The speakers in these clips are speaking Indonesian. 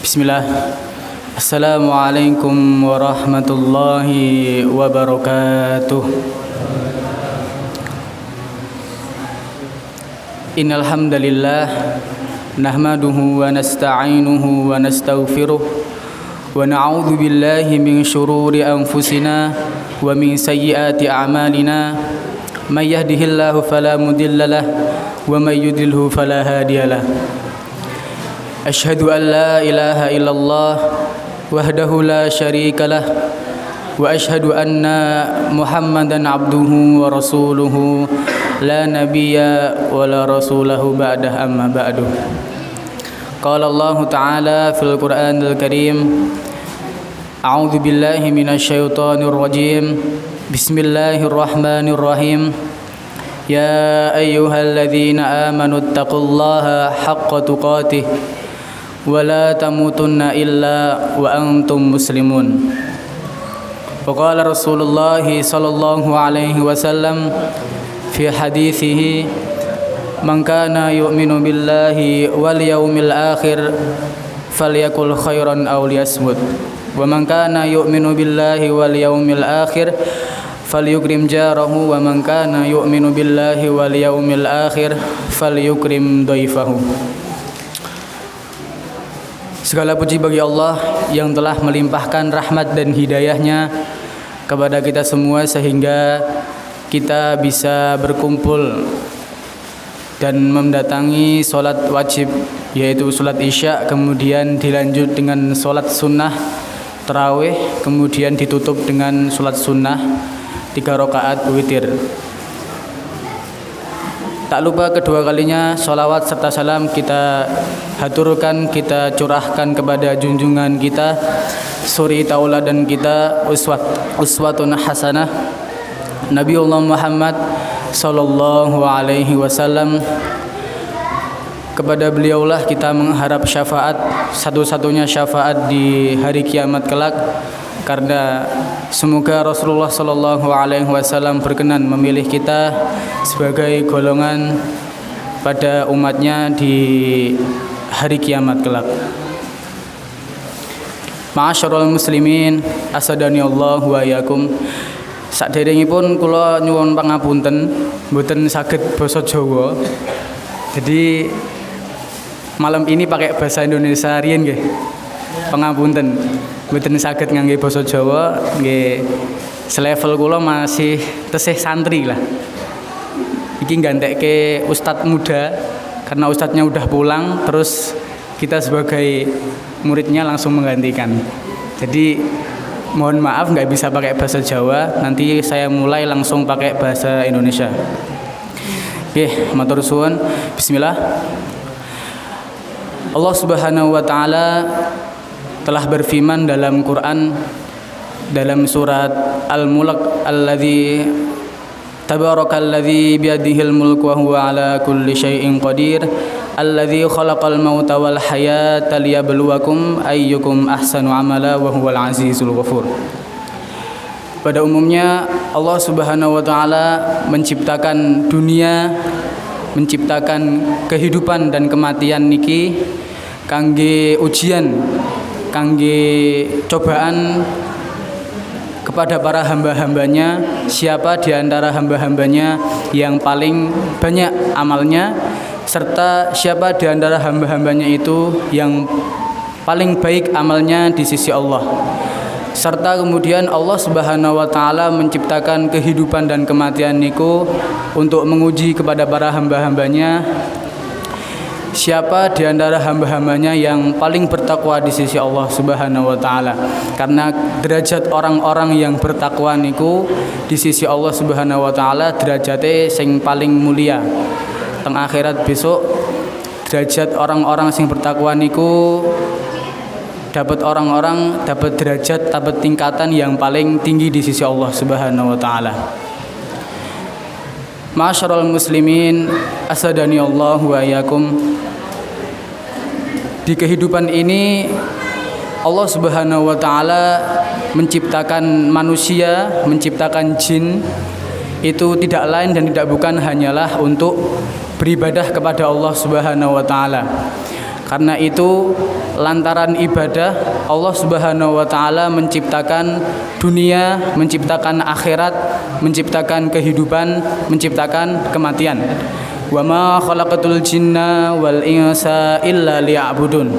Bismillah. Assalamualaikum warahmatullahi wabarakatuh. Innal hamdalillah nahmaduhu wa nasta'inuhu wa nastaghfiruh wa na'udzu billahi min shururi anfusina wa min sayyiati a'malina. May yahdihillahu fala mudilla lahu wa may yudlilhu fala hadiyalah. Asyhadu an la ilaha illallah wahdahu la syarika lah wa asyhadu anna Muhammadan abduhu wa rasuluhu la nabiyya wa la rasulahu ba'dah amma ba'du. Qala Allah ta'ala fil Qur'anil Karim, a'udzu billahi minasy syaithanir rajim. Bismillahirrahmanirrahim. Ya ayyuhalladzina amanu taqullaha haqqa tuqatih wa la tamutunna illa wa antum muslimun. Wa qala Rasulullah sallallahu alaihi wasallam fi hadithihi, man kana yu'minu billahi wal yawmil akhir falyakul khairan aw liyasmut, wa man kana yu'minu billahi wal yawmil akhir falyukrim jarahu, wa man kana yu'minu billahi wal yawmil akhir falyukrim dhaifahu. Segala puji bagi Allah yang telah melimpahkan rahmat dan hidayahnya kepada kita semua sehingga kita bisa berkumpul dan mendatangi sholat wajib, yaitu sholat isya, kemudian dilanjut dengan sholat sunnah tarawih, kemudian ditutup dengan sholat sunnah 3 rakaat witir. Tak lupa kedua kalinya sholawat serta salam kita haturkan, kita curahkan kepada junjungan kita, suri tauladan kita, uswatun hasanah, Nabiullah Muhammad sallallahu alaihi wasallam. Kepada beliaulah kita mengharap syafaat, satu-satunya syafaat di hari kiamat kelak, karena semoga Rasulullah sallallahu alaihi wasallam berkenan memilih kita sebagai golongan pada umatnya di hari kiamat kelak. Ma'asyiral muslimin, asadani Allah wa iyyakum. Saderengipun kula nyuwun pangapunten mboten saged basa Jawa. Jadi malam ini pakai bahasa Indonesia riyen nggih. Pangapunten mboten saged ngangge basa Jawa nggih. Selevel kula masih tesih santri lah. Iki nggantekke ustadz muda karena ustadznya udah pulang, terus kita sebagai muridnya langsung menggantikan. Jadi mohon maaf nggak bisa pakai bahasa Jawa, nanti saya mulai langsung pakai bahasa Indonesia. Oke, matur suwun. Bismillah. Allah Subhanahu wa taala telah berfirman dalam Quran dalam surat Al-Mulk, alladzi tabarakalladzi biyadihil mulku wa huwa ala kulli syai'in qadir, alladzi khalaqal mauta wal hayata liyabluwakum ayyukum ahsanu amala wa huwal azizul ghafur. Pada umumnya Allah Subhanahu wa taala menciptakan dunia, menciptakan kehidupan dan kematian niki kangge ujian, kangge cobaan kepada para hamba-hambanya, siapa di antara hamba-hambanya yang paling banyak amalnya, serta siapa di antara hamba-hambanya itu yang paling baik amalnya di sisi Allah. Serta kemudian Allah Subhanahu wa taala menciptakan kehidupan dan kematian niku untuk menguji kepada para hamba-hambanya, siapa di antara hamba-hambanya yang paling bertakwa di sisi Allah Subhanahu wa taala. Karena derajat orang-orang yang bertakwa niku di sisi Allah Subhanahu wa taala derajate sing paling mulia. Teng akhirat besok derajat orang-orang sing bertakwa niku dapat derajat, dapat tingkatan yang paling tinggi di sisi Allah Subhanahu wa taala. Ma'asyiral muslimin, asadani Allah wa iyyakum. Di kehidupan ini Allah Subhanahu wa taala menciptakan manusia, menciptakan jin itu tidak lain dan tidak bukan hanyalah untuk beribadah kepada Allah Subhanahu wa taala. Karena itu lantaran ibadah Allah Subhanahu wa taala menciptakan dunia, menciptakan akhirat, menciptakan kehidupan, menciptakan kematian. Wa ma khalaqatul jinna wal insa illa liya'budun.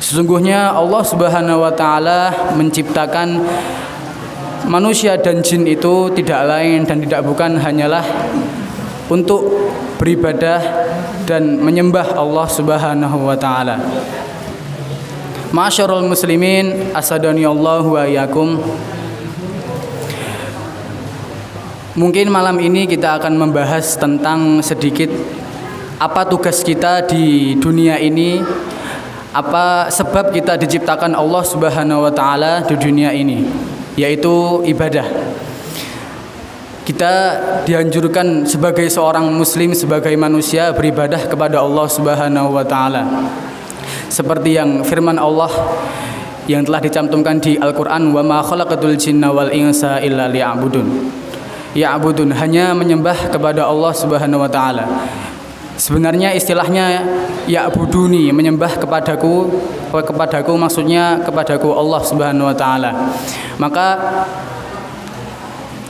Sesungguhnya Allah Subhanahu wa taala menciptakan manusia dan jin itu tidak lain dan tidak bukan hanyalah untuk beribadah dan menyembah Allah Subhanahu wa taala. Ma'asyiral muslimin, asadani-Allahu wa iyyakum. Mungkin malam ini kita akan membahas tentang sedikit apa tugas kita di dunia ini, apa sebab kita diciptakan Allah Subhanahu wa taala di dunia ini, yaitu ibadah. Kita dianjurkan sebagai seorang muslim, sebagai manusia beribadah kepada Allah Subhanahu wa taala. Seperti yang firman Allah yang telah dicantumkan di Al-Qur'an, "Wa ma khalaqatul jinna wal insa illa liya'budun." Ya'budun, hanya menyembah kepada Allah Subhanahu wa taala. Sebenarnya istilahnya ya'buduni, menyembah kepadaku maksudnya kepadaku Allah Subhanahu wa taala. Maka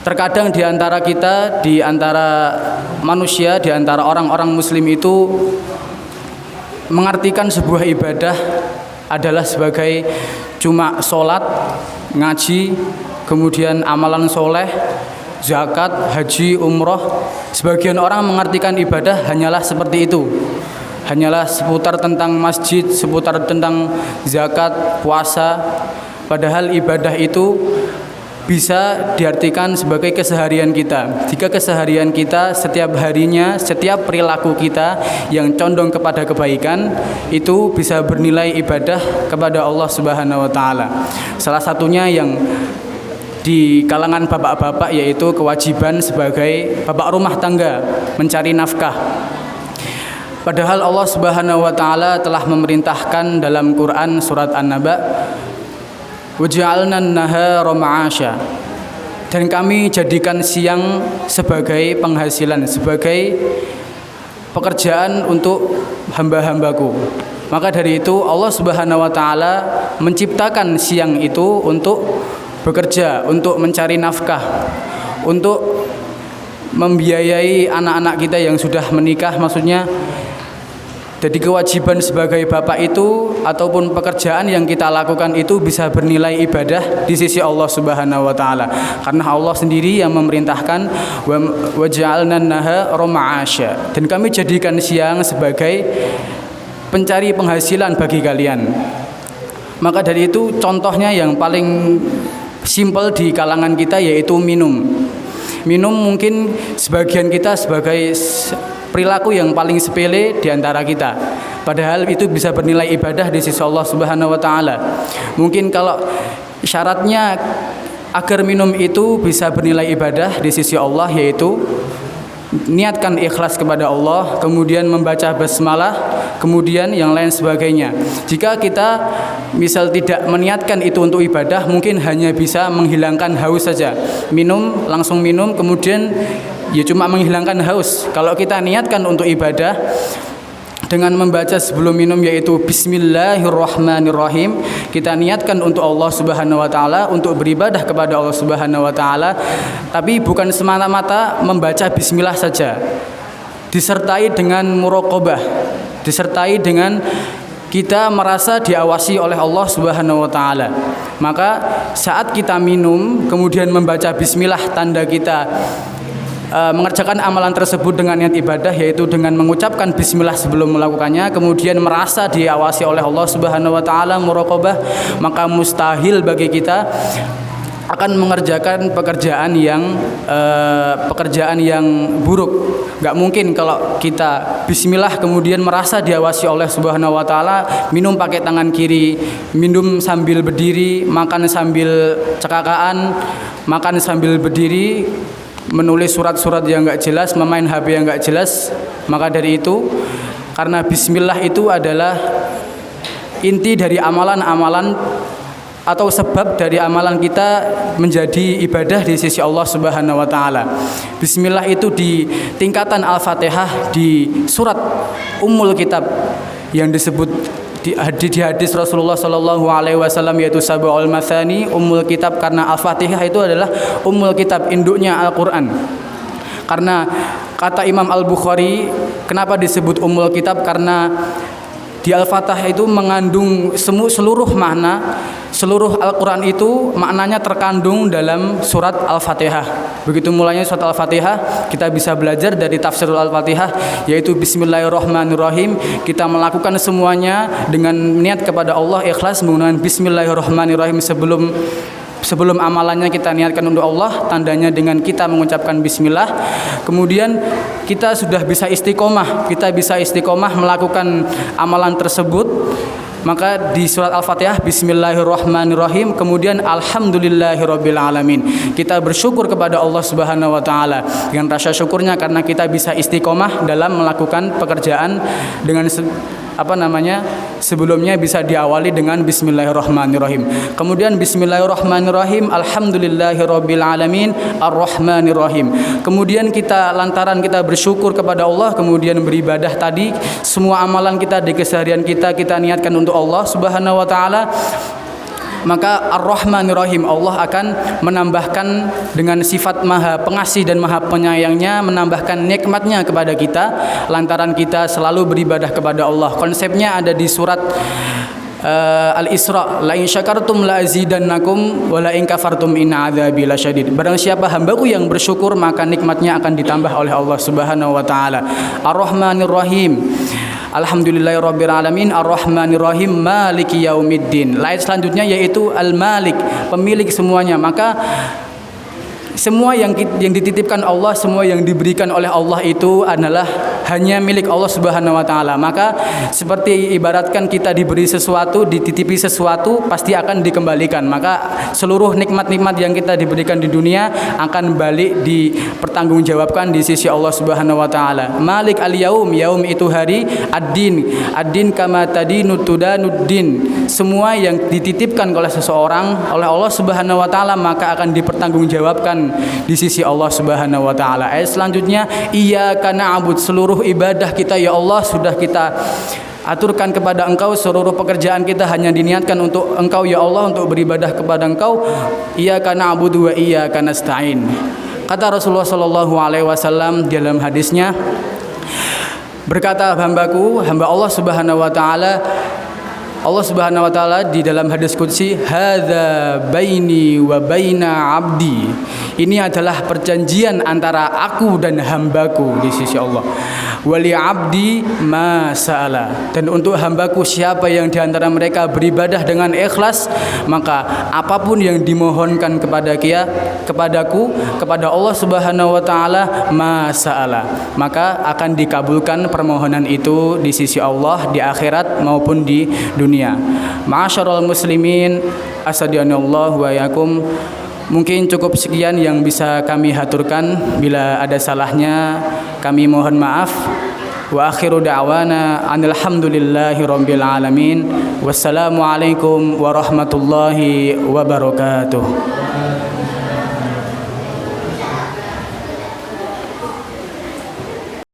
terkadang di antara kita, di antara manusia, di antara orang-orang muslim itu mengartikan sebuah ibadah adalah sebagai cuma sholat, ngaji, kemudian amalan soleh, zakat, haji, umroh. Sebagian orang mengartikan ibadah hanyalah seperti itu, hanyalah seputar tentang masjid, seputar tentang zakat, puasa. Padahal ibadah itu bisa diartikan sebagai keseharian kita. Jika keseharian kita setiap harinya, setiap perilaku kita yang condong kepada kebaikan, itu bisa bernilai ibadah kepada Allah Subhanahu wa taala. Salah satunya yang di kalangan bapak-bapak yaitu kewajiban sebagai bapak rumah tangga mencari nafkah. Padahal Allah Subhanahu wa taala telah memerintahkan dalam Quran surat An-Naba, "Waja'alna an-nahara ma'asya." Dan kami jadikan siang sebagai penghasilan, sebagai pekerjaan untuk hamba-hambaku. Maka dari itu Allah Subhanahu wa taala menciptakan siang itu untuk bekerja, untuk mencari nafkah, untuk membiayai anak-anak kita yang sudah menikah. Maksudnya jadi kewajiban sebagai bapak itu ataupun pekerjaan yang kita lakukan itu bisa bernilai ibadah di sisi Allah Subhanahu wa taala. Karena Allah sendiri yang memerintahkan wa ja'alna an-nahara ma'asya. Dan kami jadikan siang sebagai pencari penghasilan bagi kalian. Maka dari itu contohnya yang paling simpel di kalangan kita yaitu minum. Minum mungkin sebagian kita sebagai perilaku yang paling sepele di antara kita. Padahal itu bisa bernilai ibadah di sisi Allah Subhanahu wa taala. Mungkin kalau syaratnya agar minum itu bisa bernilai ibadah di sisi Allah yaitu niatkan ikhlas kepada Allah, kemudian membaca basmalah, kemudian yang lain sebagainya. Jika kita misal tidak meniatkan itu untuk ibadah, mungkin hanya bisa menghilangkan haus saja. Minum, langsung minum, kemudian ya cuma menghilangkan haus. Kalau kita niatkan untuk ibadah dengan membaca sebelum minum yaitu Bismillahirrahmanirrahim, kita niatkan untuk Allah Subhanahu wa taala, untuk beribadah kepada Allah Subhanahu wa taala, tapi bukan semata-mata membaca bismillah saja, disertai dengan muraqabah, disertai dengan kita merasa diawasi oleh Allah Subhanahu wa taala. Maka saat kita minum kemudian membaca bismillah, tanda kita mengerjakan amalan tersebut dengan niat ibadah, yaitu dengan mengucapkan bismillah sebelum melakukannya, kemudian merasa diawasi oleh Allah Subhanahu wa taala, muraqabah, maka mustahil bagi kita akan mengerjakan pekerjaan yang buruk. Gak mungkin kalau kita bismillah kemudian merasa diawasi oleh Subhanahu wa taala, minum pakai tangan kiri, minum sambil berdiri, makan sambil cekakaan, makan sambil berdiri, menulis surat-surat yang enggak jelas, memain HP yang enggak jelas. Maka dari itu, karena bismillah itu adalah inti dari amalan-amalan atau sebab dari amalan kita menjadi ibadah di sisi Allah Subhanahu wa taala. Bismillah itu di tingkatan Al-Fatihah, di surat Ummul Kitab yang disebut di hadis Rasulullah Shallallahu Alaihi Wasallam, yaitu Sab'ul Mathani, ummul kitab, karena Al-Fatihah itu adalah ummul kitab, induknya Al-Quran. Karena kata Imam Al-Bukhari, kenapa disebut ummul kitab? Karena di Al-Fatihah itu mengandung seluruh makna, seluruh Al-Quran itu maknanya terkandung dalam surat Al-Fatihah. Begitu mulanya surat Al-Fatihah, kita bisa belajar dari tafsirul Al-Fatihah, yaitu Bismillahirrahmanirrahim. Kita melakukan semuanya dengan niat kepada Allah, ikhlas menggunakan Bismillahirrahmanirrahim. Sebelum amalannya kita niatkan untuk Allah, tandanya dengan kita mengucapkan bismillah. Kemudian kita sudah bisa istiqomah, melakukan amalan tersebut. Maka di surat Al-Fatihah Bismillahirrahmanirrahim, kemudian Alhamdulillahirabbil alamin. Kita bersyukur kepada Allah Subhanahu wa taala dengan rasa syukurnya karena kita bisa istiqomah dalam melakukan pekerjaan dengan sebelumnya bisa diawali dengan Bismillahirrahmanirrahim. Kemudian Bismillahirrahmanirrahim, Alhamdulillahirabbil alamin, Arrahmanirrahim. Kemudian lantaran kita bersyukur kepada Allah, kemudian beribadah tadi, semua amalan kita di keseharian kita niatkan untuk Allah Subhanahu wa taala, maka Ar-Rahmanir-Rahim, Allah akan menambahkan dengan sifat maha pengasih dan maha penyayangnya, menambahkan nikmatnya kepada kita lantaran kita selalu beribadah kepada Allah. Konsepnya ada di surat Al-Isra, la in syakartum la azidannakum wa la in kafartum inna adzabi lasyadid. Barang siapa hambaku yang bersyukur, maka nikmatnya akan ditambah oleh Allah Subhanahu wa taala. Ar-Rahmanir-Rahim, Alhamdulillahirabbil alamin, Ar-Rahmanir-Rahim, Maliki yaumiddin. Ayat selanjutnya yaitu Al-Malik, pemilik semuanya. Maka semua yang dititipkan Allah, semua yang diberikan oleh Allah itu adalah hanya milik Allah Subhanahu wa taala. Maka seperti ibaratkan kita diberi sesuatu, dititipi sesuatu, pasti akan dikembalikan. Maka seluruh nikmat-nikmat yang kita diberikan di dunia akan balik dipertanggungjawabkan di sisi Allah Subhanahu wa taala. Malik al-yaum, yaum itu hari, ad-din kama tadinu tudanuddin. Semua yang dititipkan oleh seseorang oleh Allah Subhanahu wa taala maka akan dipertanggungjawabkan di sisi Allah Subhanahu wa taala. Ayat selanjutnya, iyyaka na'bud, seluruh ibadah kita ya Allah sudah kita aturkan kepada Engkau, seluruh pekerjaan kita hanya diniatkan untuk Engkau ya Allah, untuk beribadah kepada Engkau. Iyyaka na'budu wa iyyaka nasta'in. Kata Rasulullah sallallahu alaihi wasallam dalam hadisnya, berkata hamba Allah Subhanahu wa taala, Allah Subhanahu wa taala di dalam hadis qudsi, hadza baini wa baina abdi. Ini adalah perjanjian antara aku dan hambaku di sisi Allah. Wali abdi ma sa'ala. Dan untuk hambaku, siapa yang di antara mereka beribadah dengan ikhlas, maka apapun yang dimohonkan kepadaku, kepada Allah Subhanahu wa taala, ma sa'ala, maka akan dikabulkan permohonan itu di sisi Allah di akhirat maupun di dunia. Ma'asyiral muslimin, asadyanallah wa yakum. Mungkin cukup sekian yang bisa kami haturkan. Bila ada salahnya kami mohon maaf. Wa akhiru da'wana alhamdulillahi rabbil alamin. Wassalamualaikum warahmatullahi wabarakatuh.